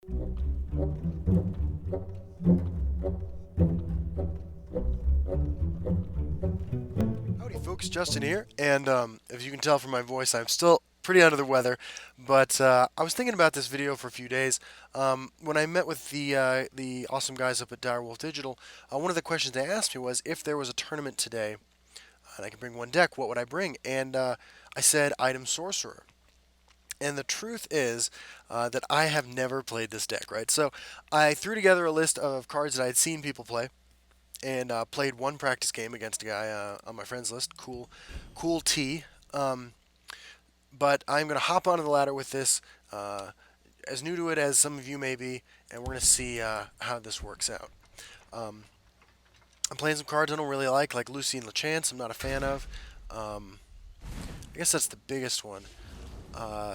Howdy folks, Justin here, and as you can tell from my voice, I'm still pretty under the weather, but I was thinking about this video for a few days. When I met with the awesome guys up at Direwolf Digital, one of the questions they asked me was if there was a tournament today and I could bring one deck, what would I bring? And I said item Sorcerer. And the truth is that I have never played this deck, right? So I threw together a list of cards that I had seen people play, and played one practice game against a guy on my friends list, Cool T. Um, but I'm going to hop onto the ladder with this, as new to it as some of you may be, and we're going to see how this works out. Um, I'm playing some cards I don't really like Lucy and LeChance. I'm not a fan of. I guess that's the biggest one.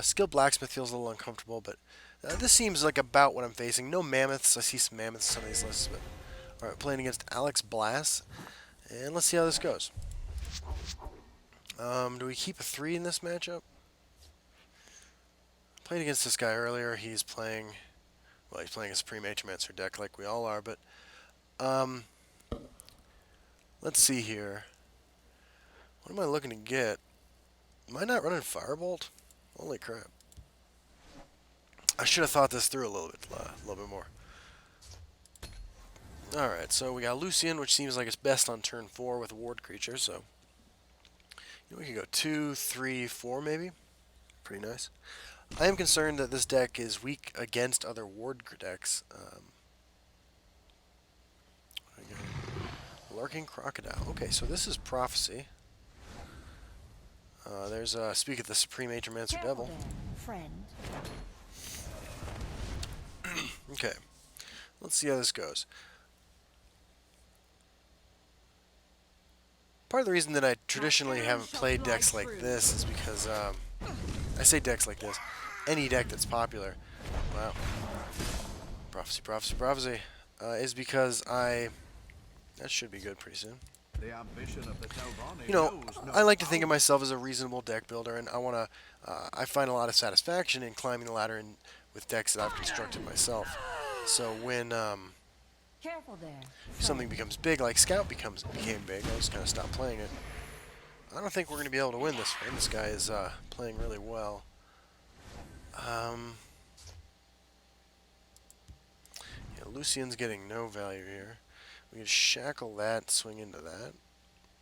Skilled Blacksmith feels a little uncomfortable, but this seems like about what I'm facing. No Mammoths. I see some Mammoths on some of these lists, but alright, playing against Alex Blass. And let's see how this goes. Do we keep a 3 in this matchup? Played against this guy earlier. He's playing, well, he's playing a Supreme Atromancer deck like we all are, but um, let's see here. What am I looking to get? Am I not running Firebolt? Holy crap. I should have thought this through a little bit more. Alright, so we got Lucian, which seems like it's best on turn 4 with a ward creature, so we could go 2, 3, 4 maybe. Pretty nice. I am concerned that this deck is weak against other ward decks. Lurking Crocodile. Okay, so this is Prophecy. There's Speak of the Supreme Atromancer Devil. Friend. Okay, let's see how this goes. Part of the reason that I traditionally haven't played decks like this is because, I say decks like this, any deck that's popular, wow, Prophecy, Prophecy, Prophecy, is because that should be good pretty soon. You know, I like to think of myself as a reasonable deck builder, and I find a lot of satisfaction in climbing the ladder with decks that I've constructed myself. So when Careful there. something becomes big, like Scout became big, I just kind of stopped playing it. I don't think we're going to be able to win this one. This guy is playing really well. Yeah, Lucian's getting no value here. We can shackle that, swing into that.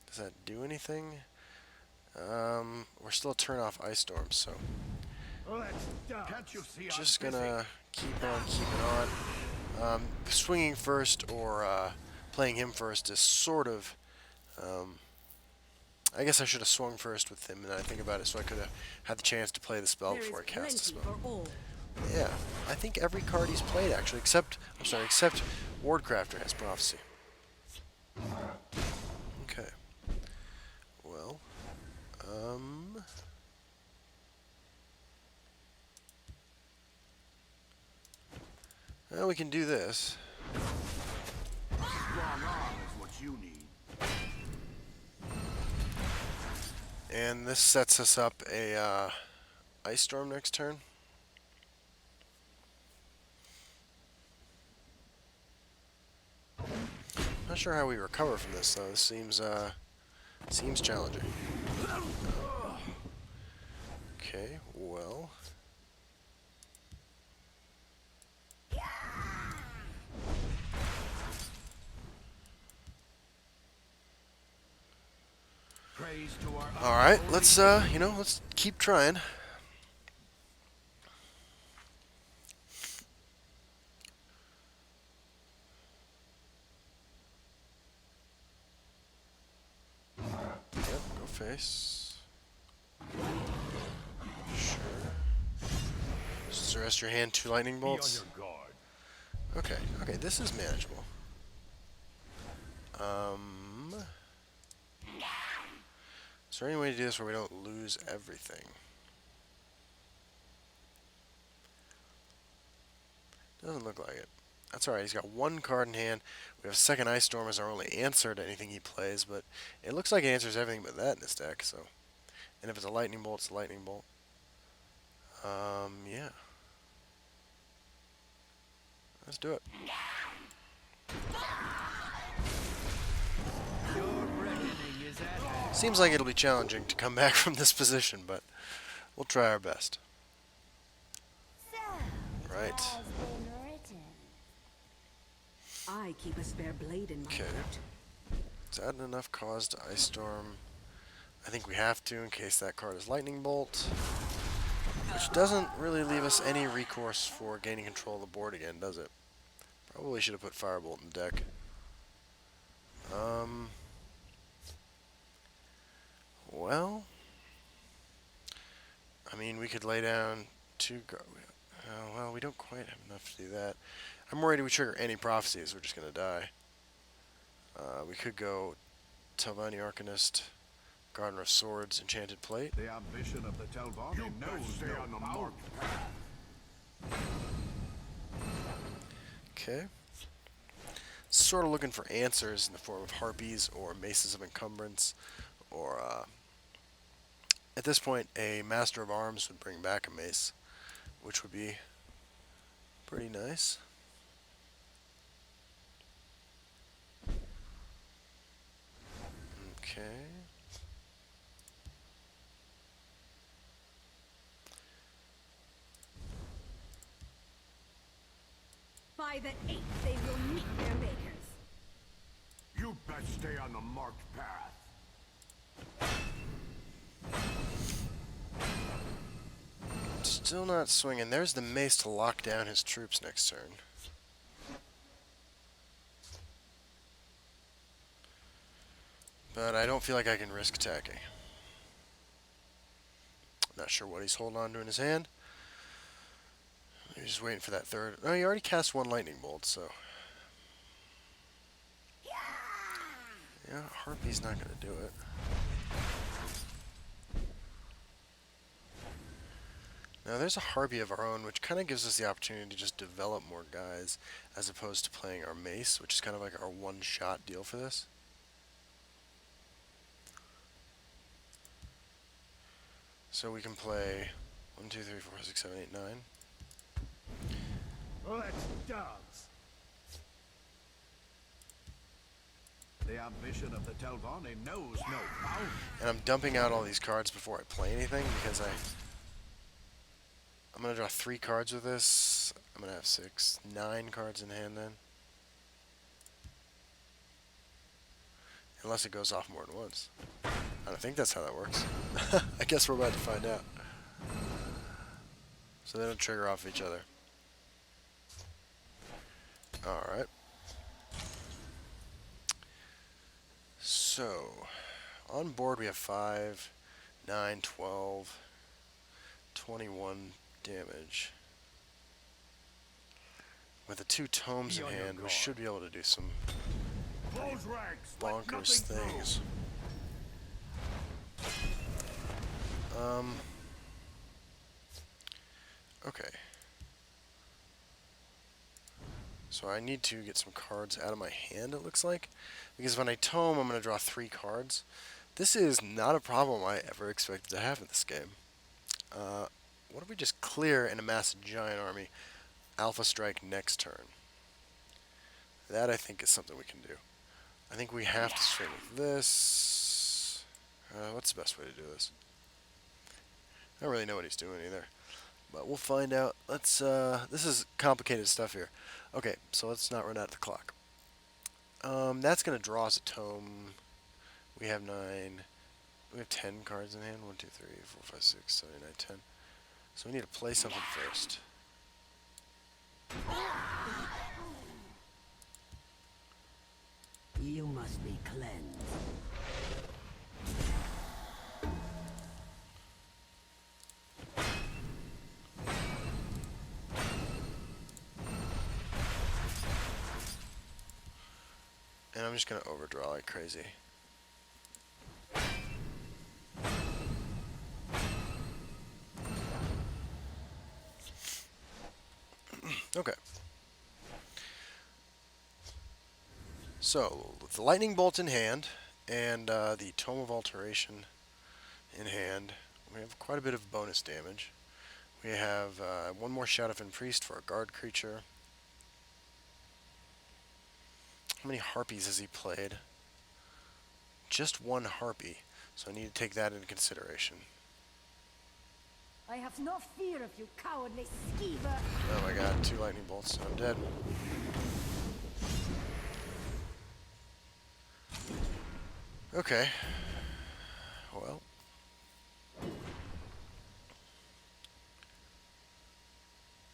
Does that do anything? We're still a turn off Ice Storm, so just gonna keep on keeping on. Swinging first or playing him first is sort of. I guess I should have swung first with him, and I think about it, so I could have had the chance to play the spell before I cast the spell. Yeah, I think every card he's played actually, except Wardcrafter has Prophecy. Okay. Well, well, we can do this. And this sets us up a Ice Storm next turn. Not sure how we recover from this though. This seems challenging. Okay, well. All right, let's let's keep trying. Yep, go face. Sure. Just the rest of your hand, 2 lightning bolts. Okay, okay, this is manageable. Is there any way to do this where we don't lose everything? Doesn't look like it. That's alright, he's got 1 card in hand. We have second Ice Storm as our only answer to anything he plays, but it looks like it answers everything but that in this deck, so. And if it's a lightning bolt, it's a lightning bolt. Yeah. Let's do it. Seems like it'll be challenging to come back from this position, but we'll try our best. So, it Right. has been written. I keep a spare blade in my Okay. coat. Is that enough cause to Ice Storm? I think we have to in case that card is Lightning Bolt. Which doesn't really leave us any recourse for gaining control of the board again, does it? Probably should have put Firebolt in the deck. Well, I mean, we could lay down two. Well, we don't quite have enough to do that. I'm worried if we trigger any prophecies, we're just gonna die. We could go Telvanni Arcanist, Gardener of Swords, Enchanted Plate. The ambition of the Telvanni knows stay on the marked path. Okay. Sort of looking for answers in the form of Harpies or Maces of Encumbrance, or at this point, a Master of Arms would bring back a mace, which would be pretty nice. Okay. By the 8th, they will meet their makers. You best stay on the marked path. Still not swinging. There's the mace to lock down his troops next turn. But I don't feel like I can risk attacking. I'm not sure what he's holding on to in his hand. He's just waiting for that third. Oh, he already cast one lightning bolt, so. Yeah, Harpy's not going to do it. Now, there's a Harpy of our own, which kind of gives us the opportunity to just develop more guys, as opposed to playing our mace, which is kind of like our one-shot deal for this. So we can play 1, 2, 3, 4, 5, 6, 7, 8, 9. Let's dance. The ambition of the Telvanni knows no bounds. And I'm dumping out all these cards before I play anything because I'm going to draw 3 cards with this. I'm going to have 6, 9 cards in hand then. Unless it goes off more than once. I don't think that's how that works. I guess we're about to find out. So they don't trigger off each other. Alright. So, on board we have 5, 9, 12, 21 damage. With the 2 tomes in hand, we should be able to do some Close ranks. bonkers things. Okay. So I need to get some cards out of my hand, it looks like. Because when I tome, I'm going to draw 3 cards. This is not a problem I ever expected to have in this game. What if we just clear and amass a giant army? Alpha Strike next turn. That, I think, is something we can do. I think we have to swing with this. What's the best way to do this? I don't really know what he's doing either. But we'll find out. Let's, this is complicated stuff here. Okay, so let's not run out of the clock. That's going to draw us a tome. We have 9. We have 10 cards in hand. 1, 2, 3, 4, 5, 6, 7, 8, 9, 10. So we need to play something first. You must be cleansed. And I'm just going to overdraw like crazy. Okay. So, with the Lightning Bolt in hand, and the Tome of Alteration in hand, we have quite a bit of bonus damage. We have 1 more Shadowfen Priest for a guard creature. How many harpies has he played? Just one harpy, so I need to take that into consideration. I have no fear of you, cowardly skeever. Oh my god, 2 lightning bolts. I'm dead. Okay. Well.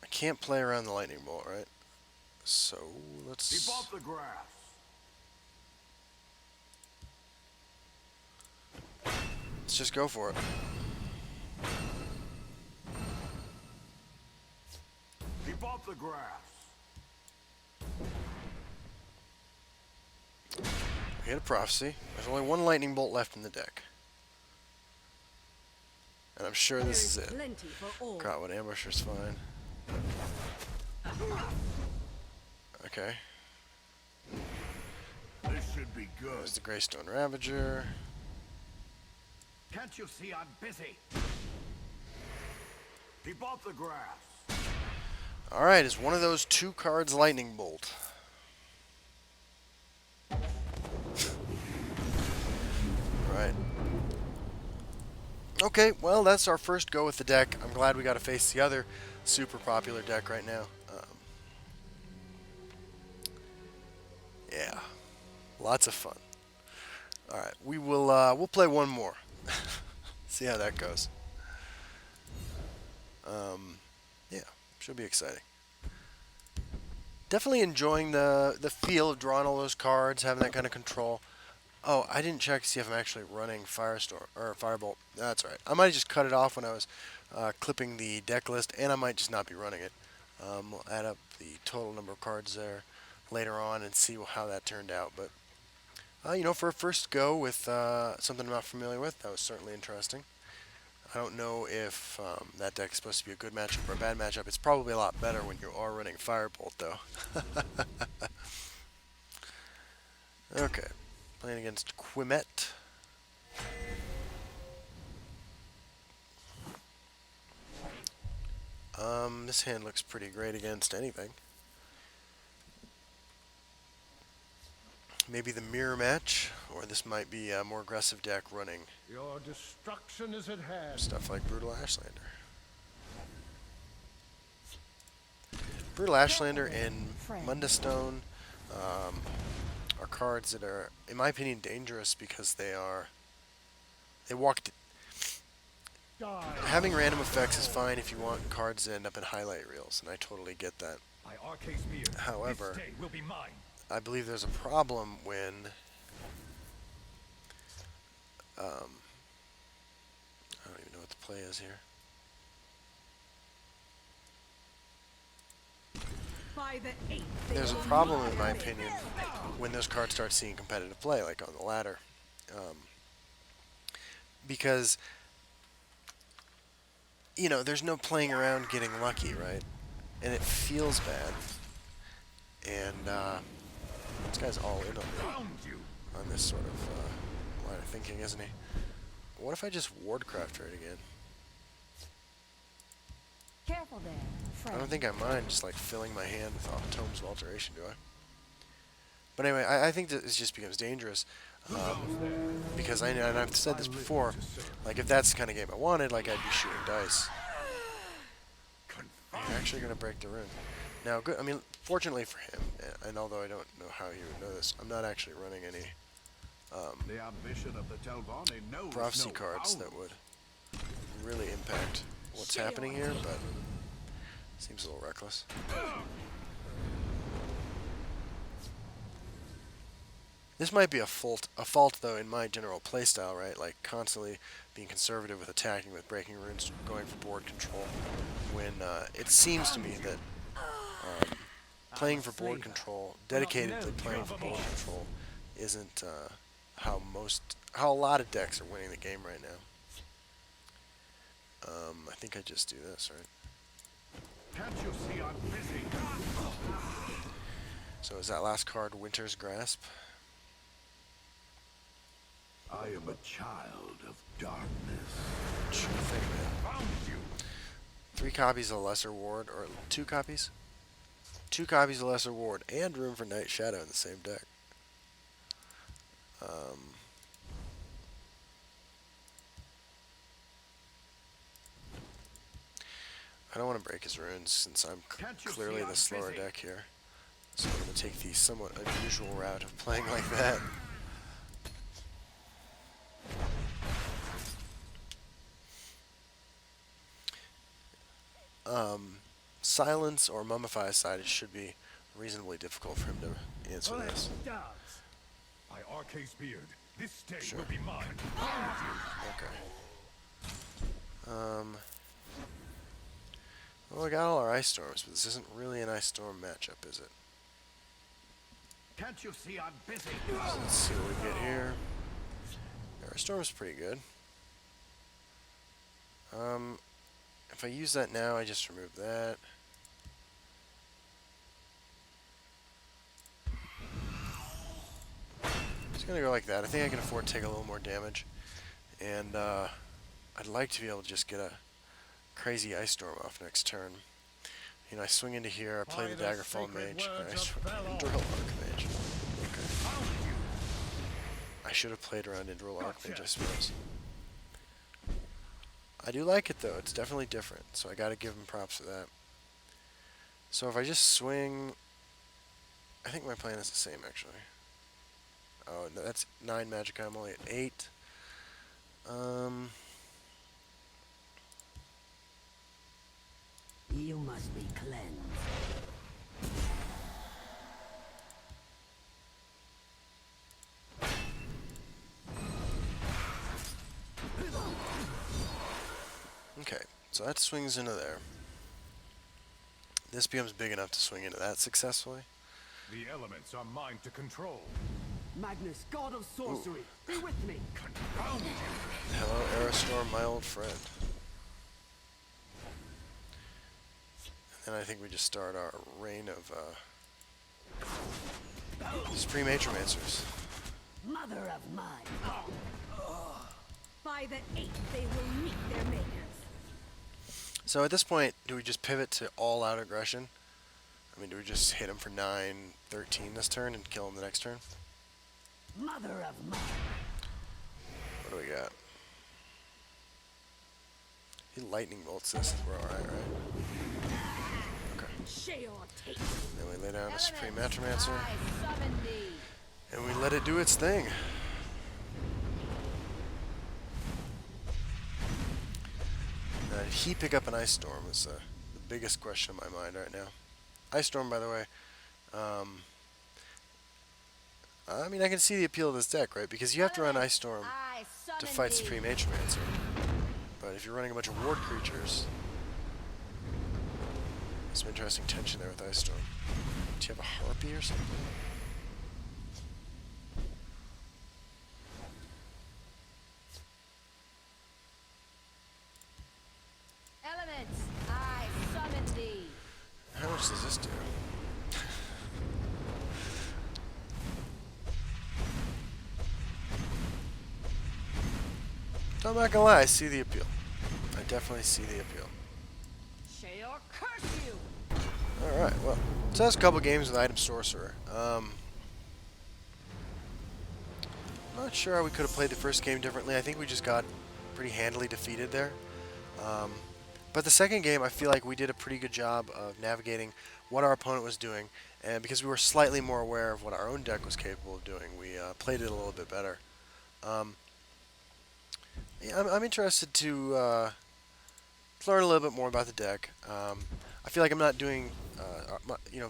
I can't play around the lightning bolt, right? So, Keep let's... off the grass. Let's just go for it. Keep off the grass. We hit a prophecy. There's only 1 lightning bolt left in the deck. And I'm sure There this is it. plenty for all. God, what ambusher's fine. Okay. This should be good. There's the Greystone Ravager. Can't you see I'm busy? Keep off the grass. Alright, is one of those 2 cards lightning bolt? Right. Okay, well, that's our first go with the deck. I'm glad we got to face the other super popular deck right now. Yeah, lots of fun. All right, we'll play one more. See how that goes. Yeah, should be exciting. Definitely enjoying the feel of drawing all those cards, having that kind of control. Oh, I didn't check to see if I'm actually running Firestorm or Firebolt. That's right. I might have just cut it off when I was clipping the deck list, and I might just not be running it. We'll add up the total number of cards there later on and see how that turned out. But you know, for a first go with something I'm not familiar with, that was certainly interesting. I don't know if that deck is supposed to be a good matchup or a bad matchup. It's probably a lot better when you are running Firebolt, though. Okay. Playing against Quimet. This hand looks pretty great against anything. Maybe the mirror match, or this might be a more aggressive deck running Your destruction is at hand. stuff like Brutal Ashlander. Brutal Ashlander and Mundastone are cards that are, in my opinion, dangerous because they walk. Having random effects is fine if you want cards that end up in highlight reels, and I totally get that. By Arcade's mirror, However, this day will be mine. I believe there's a problem when I don't even know what the play is here. By the 8th, they There's a will problem, meet in my their opinion, maker. when those cards start seeing competitive play, like on the ladder. Because, you know, there's no playing around getting lucky, right? And it feels bad. And this guy's all in on me Found you. on this sort of line of thinking, isn't he? What if I just Wardcraft it again? Careful there, I friend. don't think I mind just like filling my hand with Tomes of Alteration, do I? But anyway, I think that this just becomes dangerous. Because and I've said this before, like if that's the kind of game I wanted, like I'd be shooting dice. You're actually going to break the rune. Now, good. I mean, fortunately for him, and although I don't know how he would know this, I'm not actually running any The ambition of the Telvanni knows prophecy no cards bounds. that would really impact what's happening here, but seems a little reckless. This might be a fault though in my general playstyle, right? Like constantly being conservative with attacking, with breaking runes, going for board control. When it seems to me that playing for board control, dedicatedly playing for board control, isn't how a lot of decks are winning the game right now. I think I just do this, right? Can't you see I'm busy? So is that last card Winter's Grasp? I am a child of darkness. Sure thing, man. Found you. 3 copies of Lesser Ward, or 2 copies? 2 copies of Lesser Ward, and room for Night Shadow in the same deck. Um, I don't want to break his runes since I'm Can't you clearly see the I'm slower busy? deck here. So I'm going to take the somewhat unusual route of playing like that. Silence or mummify aside, it should be reasonably difficult for him to answer Let's this. dance. By Arca's beard, this day Sure. will be mine. Okay. Well, we got all our ice storms, but this isn't really an ice storm matchup, is it? Can't you see I'm busy? So let's see what we get here. Our storm's pretty good. If I use that now, I just remove that. Just gonna go like that. I think I can afford to take a little more damage, and I'd like to be able to just get a crazy ice storm off next turn. You know, I swing into here, I play By the the Daggerfall sacred Mage, and I words of Valor. Drill Archmage. Okay. Found you. I should have played around Indral Gotcha. Archmage, I suppose. I do like it though, it's definitely different, so I gotta give him props for that. So if I just swing, I think my plan is the same actually. Oh, no, that's 9 magic, I'm only at 8. You must be cleansed. Okay, so that swings into there. This becomes big enough to swing into that successfully. The elements are mine to control. Magnus, god of sorcery, be with me. Confound you. Hello, Aerostorm, my old friend. And I think we just start our reign of Supreme Atromancers. Mother of mine. By the 8th, they will meet their makers. So at this point, do we just pivot to all-out aggression? I mean, do we just hit him for 9-13 this turn and kill him the next turn? Mother of mine. What do we got? He lightning bolts this. We're alright, right? Okay. Sheol take. Then we lay down the Supreme Atromancer, I summon thee. and we let it do its thing. Now, did he pick up an Ice Storm is the biggest question in my mind right now. Ice Storm, by the way, I mean, I can see the appeal of this deck, right? Because you have to run Ice Storm I summon to fight thee. Supreme Atromancer. But if you're running a bunch of ward creatures, there's some interesting tension there with Ice Storm. Do you have a Harpy or something? Elements, I summon thee. How much does this do? I'm not gonna lie, I see the appeal. I definitely see the appeal. Sheol curse you. Alright, well, so that's a couple games with Item Sorcerer. Not sure how we could have played the first game differently. I think we just got pretty handily defeated there. But the second game, I feel like we did a pretty good job of navigating what our opponent was doing, and because we were slightly more aware of what our own deck was capable of doing, we played it a little bit better. Yeah, I'm interested to learn a little bit more about the deck. I feel like I'm not doing,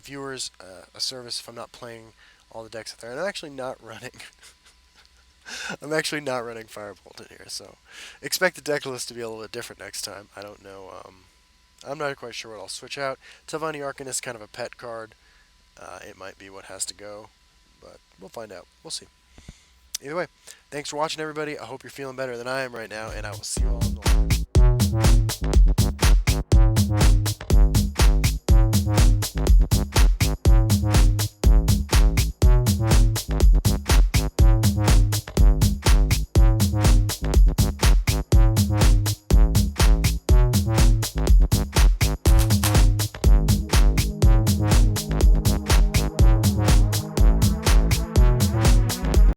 viewers a service if I'm not playing all the decks out there, and I'm actually not running. I'm actually not running Firebolt in here, so expect the deck list to be a little bit different next time. I don't know. I'm not quite sure what I'll switch out. Telvanni Arcanist is kind of a pet card. It might be what has to go, but we'll find out. We'll see. Either way, thanks for watching, everybody. I hope you're feeling better than I am right now, and I will see you all in the